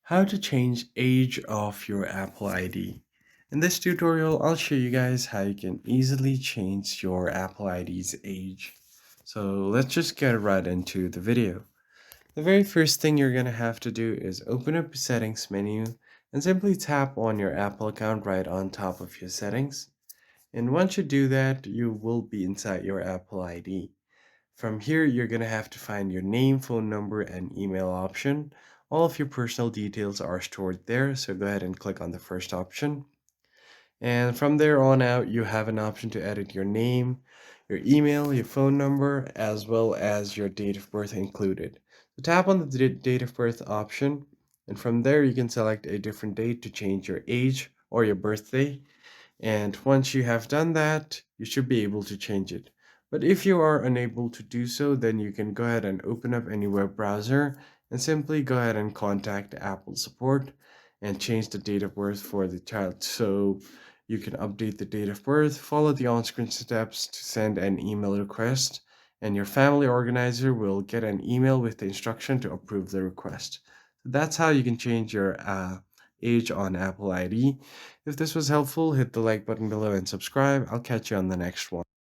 How to change age of your Apple ID. In this tutorial, I'll show you guys how you can easily change your Apple ID's age. So let's just get right into the video. The very first thing you're going to have to do is open up your settings menu and simply tap on your Apple account right on top of your settings. And once you do that, you will be inside your Apple ID. From here, you're going to have to find your name, phone number, and email option. All of your personal details are stored there, so go ahead and click on the first option. And from there on out, you have an option to edit your name, your email, your phone number, as well as your date of birth included. So tap on the date of birth option, and from there you can select a different date to change your age or your birthday. And once you have done that, you should be able to change it. But if you are unable to do so, then you can go ahead and open up any web browser and simply go ahead and contact Apple support and change the date of birth for the child. So you can update the date of birth, follow the on-screen steps to send an email request, and your family organizer will get an email with the instruction to approve the request. So that's how you can change your age on Apple ID. If this was helpful, hit the like button below and subscribe. I'll catch you on the next one.